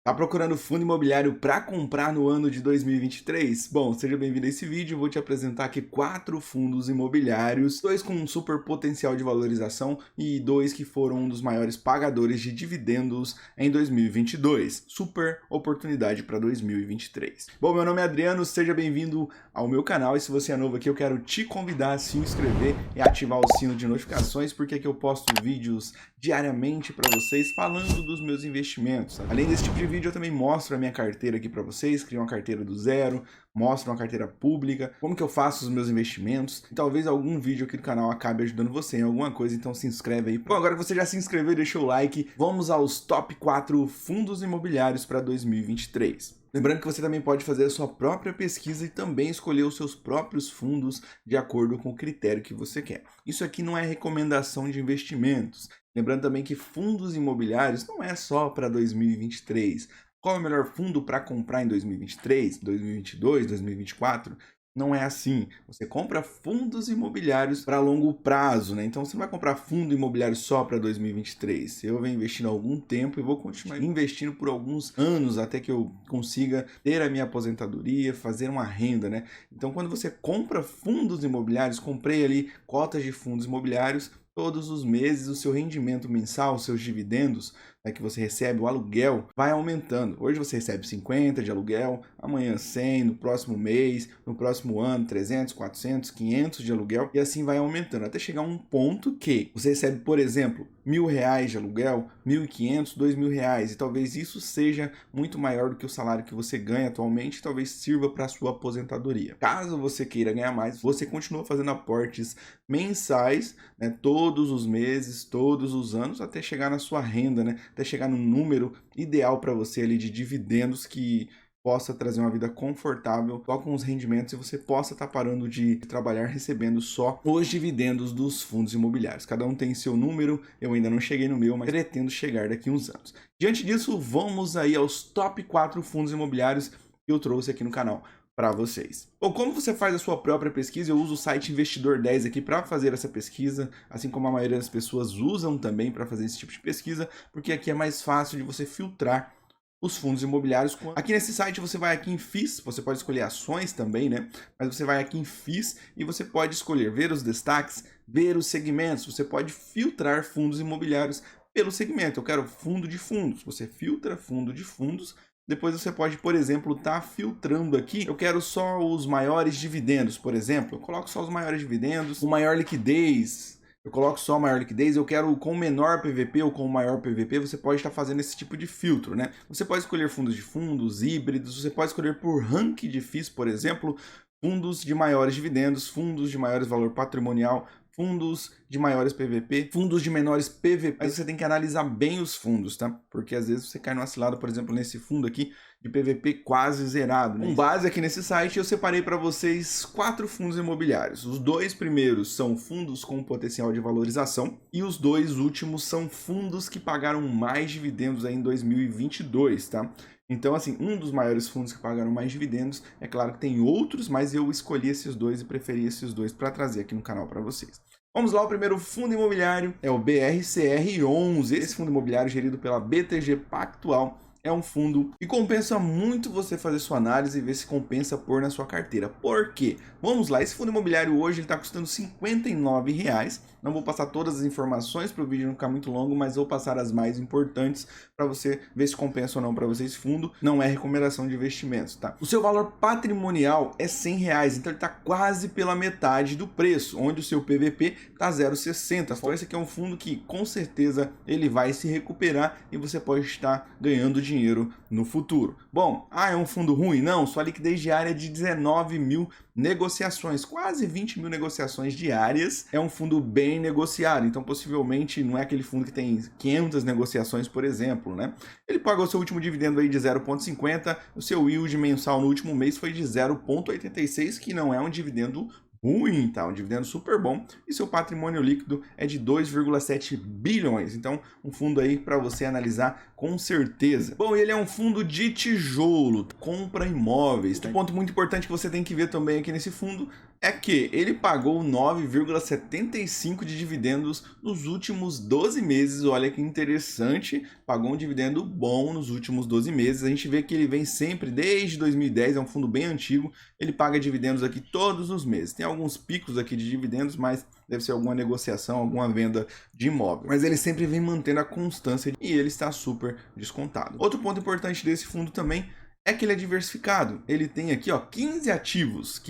Tá procurando fundo imobiliário para comprar no ano de 2023? Bom, seja bem-vindo a esse vídeo. Eu vou te apresentar aqui 4 fundos imobiliários, 2 com um super potencial de valorização e 2 que foram um dos maiores pagadores de dividendos em 2022. Super oportunidade para 2023. Bom, meu nome é Adriano, seja bem-vindo ao meu canal e se você é novo aqui, eu quero te convidar a se inscrever e ativar o sino de notificações, porque aqui eu posto vídeos diariamente para vocês falando dos meus investimentos. Além desse tipo de vídeo, eu também mostro a minha carteira aqui para vocês, crio uma carteira do zero, mostro uma carteira pública, como que eu faço os meus investimentos, e talvez algum vídeo aqui do canal acabe ajudando você em alguma coisa, então se inscreve aí. Bom, agora que você já se inscreveu, deixa o like, vamos aos top 4 fundos imobiliários para 2023. Lembrando que você também pode fazer a sua própria pesquisa e também escolher os seus próprios fundos de acordo com o critério que você quer. Isso aqui não é recomendação de investimentos. Lembrando também que fundos imobiliários não é só para 2023. Qual é o melhor fundo para comprar em 2023, 2022, 2024? Não é assim. Você compra fundos imobiliários para longo prazo, né? Então você não vai comprar fundo imobiliário só para 2023. Eu venho investindo há algum tempo e vou continuar investindo por alguns anos até que eu consiga ter a minha aposentadoria, fazer uma renda, né? Então quando você compra fundos imobiliários, comprei ali cotas de fundos imobiliários, todos os meses o seu rendimento mensal, os seus dividendos, né, que você recebe, o aluguel, vai aumentando. Hoje você recebe 50 de aluguel, amanhã 100, no próximo mês, no próximo ano 300, 400, 500 de aluguel e assim vai aumentando até chegar a um ponto que você recebe, por exemplo, R$1.000 de aluguel, 1.500, R$2.000 e talvez isso seja muito maior do que o salário que você ganha atualmente e talvez sirva para a sua aposentadoria. Caso você queira ganhar mais, você continua fazendo aportes mensais, né, todos os meses, todos os anos, até chegar na sua renda, né, até chegar no número ideal para você ali de dividendos que possa trazer uma vida confortável, só com os rendimentos e você possa estar parando de trabalhar recebendo só os dividendos dos fundos imobiliários. Cada um tem seu número, eu ainda não cheguei no meu, mas pretendo chegar daqui a uns anos. Diante disso, vamos aí aos top 4 fundos imobiliários que eu trouxe aqui no canal para vocês. Bom, como você faz a sua própria pesquisa, eu uso o site Investidor 10 aqui para fazer essa pesquisa, assim como a maioria das pessoas usam também para fazer esse tipo de pesquisa, porque aqui é mais fácil de você filtrar os fundos imobiliários. Aqui nesse site você vai aqui em FIIs, você pode escolher ações também, né? Mas você vai aqui em FIIs e você pode escolher ver os destaques, ver os segmentos, você pode filtrar fundos imobiliários pelo segmento. Eu quero fundo de fundos, você filtra fundo de fundos. Depois você pode, por exemplo, estar filtrando aqui. Eu quero só os maiores dividendos, por exemplo. Eu coloco só os maiores dividendos, o maior liquidez. Eu coloco só maior liquidez, eu quero com menor PVP ou com maior PVP, você pode estar fazendo esse tipo de filtro, né? Você pode escolher fundos de fundos, híbridos, você pode escolher por ranking de FIIs, por exemplo, fundos de maiores dividendos, fundos de maiores valor patrimonial, fundos de maiores PVP, fundos de menores PVP. Mas você tem que analisar bem os fundos, tá? Porque às vezes você cai numa cilada, por exemplo, nesse fundo aqui de PVP quase zerado, né? Com base aqui nesse site, eu separei para vocês 4 fundos imobiliários. Os 2 primeiros são fundos com potencial de valorização e os 2 últimos são fundos que pagaram mais dividendos aí em 2022, tá? Então, assim, um dos maiores fundos que pagaram mais dividendos, é claro que tem outros, mas eu escolhi esses 2 e preferi esses 2 para trazer aqui no canal para vocês. Vamos lá, o primeiro fundo imobiliário é o BRCR11. Esse fundo imobiliário gerido pela BTG Pactual é um fundo que compensa muito você fazer sua análise e ver se compensa pôr na sua carteira. Por quê? Vamos lá, esse fundo imobiliário hoje está custando R$59. Não vou passar todas as informações para o vídeo não ficar muito longo, mas vou passar as mais importantes para você ver se compensa ou não para você esse fundo. Não é recomendação de investimentos, tá? O seu valor patrimonial é R$100, então ele está quase pela metade do preço, onde o seu PVP está 0,60. Então esse aqui é um fundo que com certeza ele vai se recuperar e você pode estar ganhando dinheiro no futuro. Bom, é um fundo ruim? Não, sua liquidez diária é de 19 mil negociações, quase 20 mil negociações diárias. É um fundo bem negociado, então possivelmente não é aquele fundo que tem 500 negociações, por exemplo, né? Ele pagou seu último dividendo aí de 0,50, o seu yield mensal no último mês foi de 0,86, que não é um dividendo ruim, tá? Um dividendo super bom e seu patrimônio líquido é de 2,7 bilhões. Então, um fundo aí para você analisar com certeza. Bom, ele é um fundo de tijolo, compra imóveis. Um ponto muito importante que você tem que ver também aqui nesse fundo é que ele pagou 9,75 de dividendos nos últimos 12 meses. Olha que interessante, pagou um dividendo bom nos últimos 12 meses. A gente vê que ele vem sempre desde 2010, é um fundo bem antigo, ele paga dividendos aqui todos os meses. Tem alguns picos aqui de dividendos, mas deve ser alguma negociação, alguma venda de imóvel. Mas ele sempre vem mantendo a constância e ele está super descontado. Outro ponto importante desse fundo também é que ele é diversificado. Ele tem aqui, ó, 15 ativos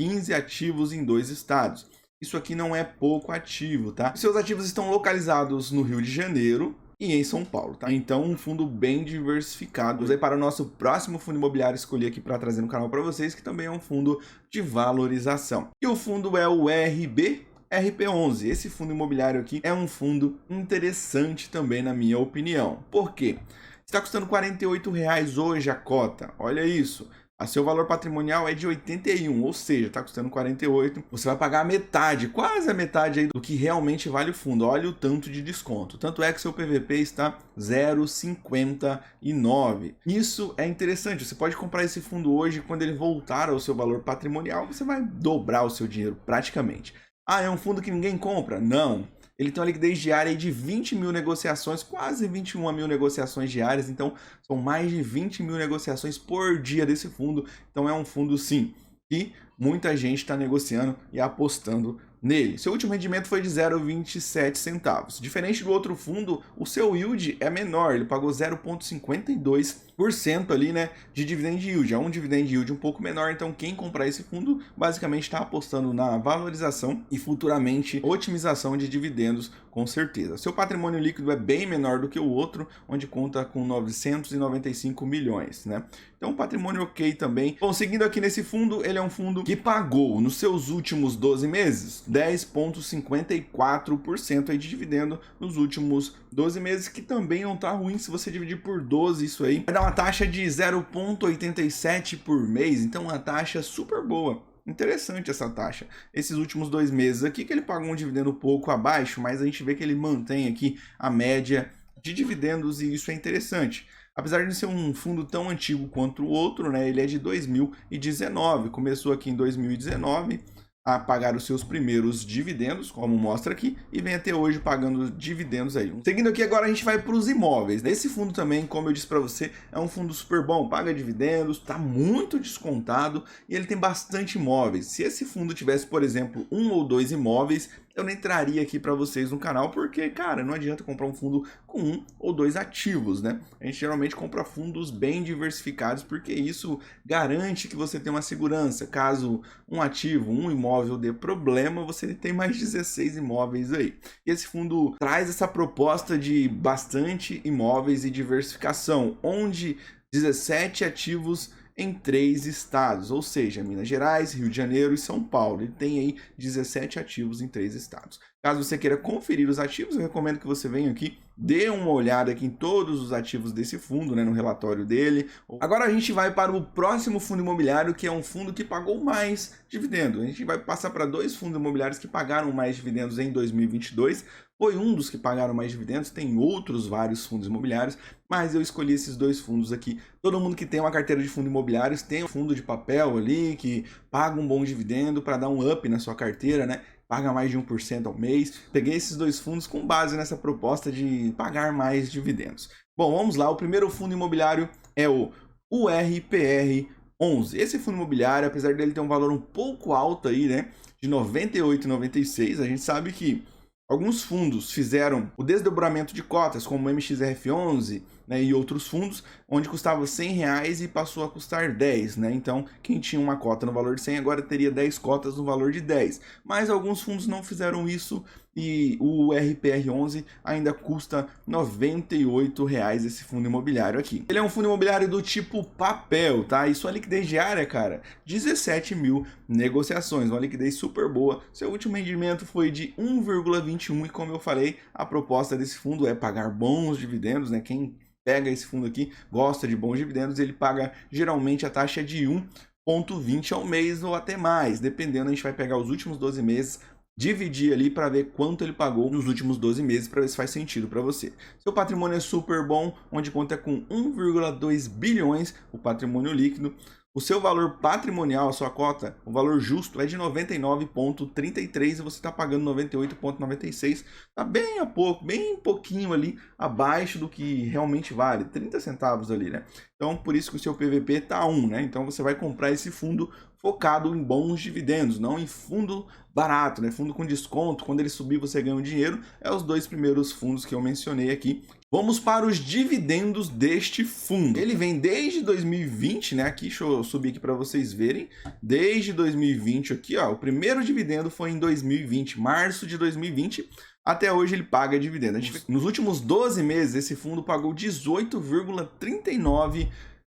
em 2 estados. Isso aqui não é pouco ativo, tá? Seus ativos estão localizados no Rio de Janeiro e em São Paulo, tá? Então, um fundo bem diversificado. Vamos aí para o nosso próximo fundo imobiliário escolhi aqui para trazer no canal para vocês, que também é um fundo de valorização. E o fundo é o RP11. Esse fundo imobiliário aqui é um fundo interessante também, na minha opinião. Por quê? Está custando R$ 48,00 hoje a cota. Olha isso. A seu valor patrimonial é de 81, ou seja, está custando 48. Você vai pagar a metade, quase a metade aí do que realmente vale o fundo. Olha o tanto de desconto. Tanto é que seu PVP está 0,59. Isso é interessante. Você pode comprar esse fundo hoje, quando ele voltar ao seu valor patrimonial, você vai dobrar o seu dinheiro praticamente. Ah, é um fundo que ninguém compra? Não. Ele tem uma liquidez diária de 20 mil negociações, quase 21 mil negociações diárias. Então, são mais de 20 mil negociações por dia desse fundo. Então, é um fundo, sim, que muita gente está negociando e apostando nele. Seu último rendimento foi de 0,27 centavos. Diferente do outro fundo, o seu yield é menor. Ele pagou 0,52% ali, né, de dividend yield. É um dividend yield um pouco menor. Então, quem comprar esse fundo, basicamente está apostando na valorização e futuramente otimização de dividendos, com certeza. Seu patrimônio líquido é bem menor do que o outro, onde conta com 995 milhões, né? Então, patrimônio ok também. Bom, seguindo aqui nesse fundo, ele é um fundo que pagou nos seus últimos 12 meses 10,54% aí de dividendo nos últimos 12 meses, que também não tá ruim. Se você dividir por 12, isso aí vai dar uma taxa de 0,87 por mês, então uma taxa super boa. Interessante essa taxa. Esses últimos 2 meses aqui que ele pagou um dividendo um pouco abaixo, mas a gente vê que ele mantém aqui a média de dividendos e isso é interessante. Apesar de ser um fundo tão antigo quanto o outro, né, ele é de 2019, começou aqui em 2019 a pagar os seus primeiros dividendos, como mostra aqui, e vem até hoje pagando dividendos aí. Seguindo aqui, agora a gente vai para os imóveis. Esse fundo também, como eu disse para você, é um fundo super bom, paga dividendos, está muito descontado e ele tem bastante imóveis. Se esse fundo tivesse, por exemplo, 1 ou 2 imóveis, eu não entraria aqui para vocês no canal, porque, cara, não adianta comprar um fundo com 1 ou 2 ativos, né? A gente geralmente compra fundos bem diversificados, porque isso garante que você tem uma segurança. Caso um ativo, um imóvel dê problema, você tem mais 16 imóveis aí. E esse fundo traz essa proposta de bastante imóveis e diversificação, onde 17 ativos em 3 estados, ou seja, Minas Gerais, Rio de Janeiro e São Paulo. Ele tem aí 17 ativos em 3 estados. Caso você queira conferir os ativos, eu recomendo que você venha aqui, dê uma olhada aqui em todos os ativos desse fundo, né, no relatório dele. Agora a gente vai para o próximo fundo imobiliário, que é um fundo que pagou mais dividendos. A gente vai passar para 2 fundos imobiliários que pagaram mais dividendos em 2022. Foi um dos que pagaram mais dividendos, tem outros vários fundos imobiliários, mas eu escolhi esses 2 fundos aqui. Todo mundo que tem uma carteira de fundos imobiliários tem um fundo de papel ali que paga um bom dividendo para dar um up na sua carteira, né? Paga mais de 1% ao mês. Peguei esses 2 fundos com base nessa proposta de pagar mais dividendos. Bom, vamos lá. O primeiro fundo imobiliário é o URPR11. Esse fundo imobiliário, apesar dele ter um valor um pouco alto aí, né, de R$ 98,96, a gente sabe que alguns fundos fizeram o desdobramento de cotas, como o MXRF11, né, e outros fundos, onde custava R$100 e passou a custar 10, né? Então, quem tinha uma cota no valor de 100 agora teria 10 cotas no valor de 10. Mas alguns fundos não fizeram isso e o RPR11 ainda custa R$ 98 esse fundo imobiliário aqui. Ele é um fundo imobiliário do tipo papel, tá? E sua liquidez diária, cara, 17 mil negociações, uma liquidez super boa. Seu último rendimento foi de 1,21 e, como eu falei, a proposta desse fundo é pagar bons dividendos, né? Quem pega esse fundo aqui gosta de bons dividendos, ele paga geralmente a taxa de 1,20 ao mês ou até mais, dependendo. A gente vai pegar os últimos 12 meses, dividir ali para ver quanto ele pagou nos últimos 12 meses, para ver se faz sentido para você. Seu patrimônio é super bom, onde conta com 1,2 bilhões o patrimônio líquido. O seu valor patrimonial, a sua cota, o valor justo é de 99,33 e você está pagando 98,96. Está bem a pouco, bem pouquinho ali abaixo do que realmente vale, 30 centavos ali, né? Então, por isso que o seu PVP está 1, né? Então, você vai comprar esse fundo focado em bons dividendos, não em fundo barato, né? Fundo com desconto, quando ele subir você ganha um dinheiro. É os dois primeiros fundos que eu mencionei aqui. Vamos para os dividendos deste fundo. Ele vem desde 2020, né? Aqui, deixa eu subir aqui para vocês verem. Desde 2020 aqui, ó, o primeiro dividendo foi em 2020, março de 2020. Até hoje ele paga dividendo. Nos últimos 12 meses, esse fundo pagou 18,39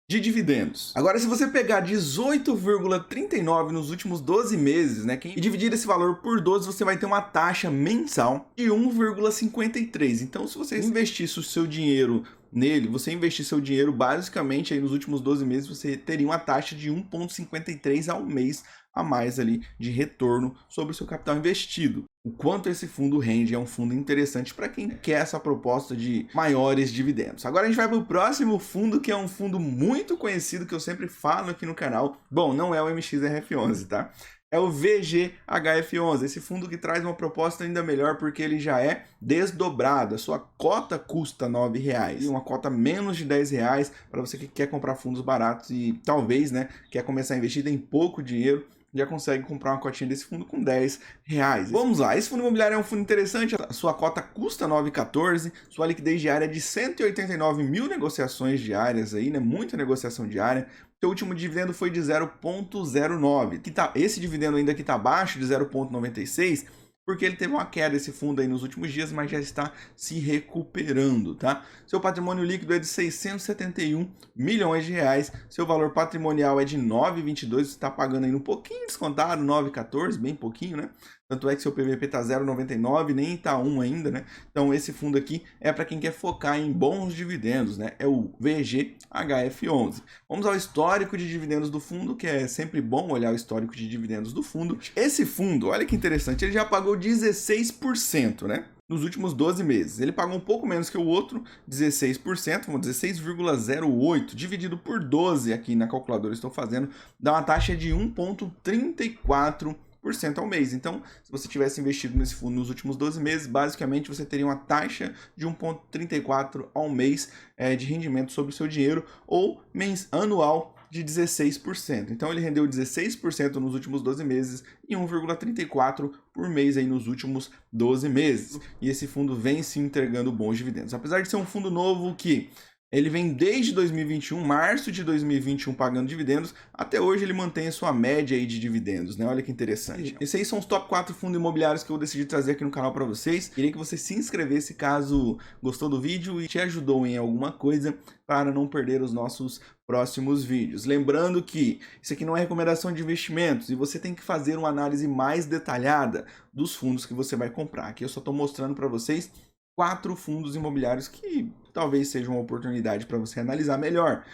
de dividendos. Agora, se você pegar 18,39 nos últimos 12 meses, né, e dividir esse valor por 12, você vai ter uma taxa mensal de 1,53. Então, se você investisse o seu dinheiro nele, você investir seu dinheiro basicamente aí nos últimos 12 meses, você teria uma taxa de 1,53 ao mês a mais ali de retorno sobre o seu capital investido. O quanto esse fundo rende é um fundo interessante para quem quer essa proposta de maiores dividendos. Agora a gente vai para o próximo fundo, que é um fundo muito conhecido que eu sempre falo aqui no canal. Bom, não é o MXRF11, tá? É o VGHF11, esse fundo que traz uma proposta ainda melhor porque ele já é desdobrado. A sua cota custa R$ 9,00, uma cota menos de R$ 10,00 para você que quer comprar fundos baratos e talvez, né, quer começar a investir, tem pouco dinheiro, já consegue comprar uma cotinha desse fundo com R$ 10,00. Vamos lá, esse fundo imobiliário é um fundo interessante, a sua cota custa R$ 9,14, sua liquidez diária é de 189 mil negociações diárias aí, né? Muita negociação diária. Seu último dividendo foi de 0,09. Esse dividendo ainda que está abaixo de 0,96, porque ele teve uma queda esse fundo aí nos últimos dias, mas já está se recuperando, tá? Seu patrimônio líquido é de 671 milhões de reais, seu valor patrimonial é de 9,22, você está pagando aí um pouquinho descontado, 9,14, bem pouquinho, né? Tanto é que seu PVP está 0,99, nem está 1 ainda, né? Então esse fundo aqui é para quem quer focar em bons dividendos, né? É o VGHF11. Vamos ao histórico de dividendos do fundo, que é sempre bom olhar o histórico de dividendos do fundo. Esse fundo, olha que interessante, ele já pagou 16%, né? Nos últimos 12 meses. Ele pagou um pouco menos que o outro, 16%, 16,08, dividido por 12 aqui na calculadora estou fazendo, dá uma taxa de 1,34% ao mês. Então, se você tivesse investido nesse fundo nos últimos 12 meses, basicamente você teria uma taxa de 1,34 ao mês de rendimento sobre o seu dinheiro, ou anual de 16%. Então, ele rendeu 16% nos últimos 12 meses e 1,34% por mês aí nos últimos 12 meses. E esse fundo vem se entregando bons dividendos. Apesar de ser um fundo novo que ele vem desde 2021, março de 2021, pagando dividendos. Até hoje ele mantém a sua média aí de dividendos, né? Olha que interessante. Esses aí são os top 4 fundos imobiliários que eu decidi trazer aqui no canal para vocês. Queria que você se inscrevesse caso gostou do vídeo e te ajudou em alguma coisa para não perder os nossos próximos vídeos. Lembrando que isso aqui não é recomendação de investimentos e você tem que fazer uma análise mais detalhada dos fundos que você vai comprar. Aqui eu só estou mostrando para vocês 4 fundos imobiliários que talvez seja uma oportunidade para você analisar melhor.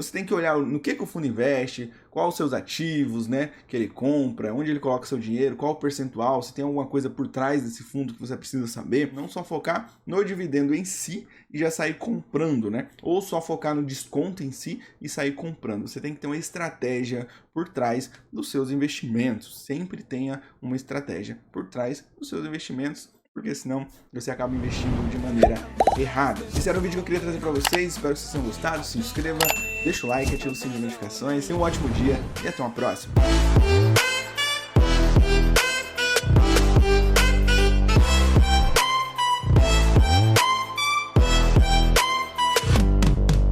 Você tem que olhar no que o fundo investe, quais os seus ativos, né, que ele compra, onde ele coloca seu dinheiro, qual o percentual, se tem alguma coisa por trás desse fundo que você precisa saber. Não só focar no dividendo em si e já sair comprando, né? Ou só focar no desconto em si e sair comprando. Você tem que ter uma estratégia por trás dos seus investimentos. Sempre tenha uma estratégia por trás dos seus investimentos, porque senão você acaba investindo de maneira errada. Esse era o vídeo que eu queria trazer para vocês, espero que vocês tenham gostado, se inscreva, deixa o like, ativa o sininho de notificações, tenha um ótimo dia e até uma próxima.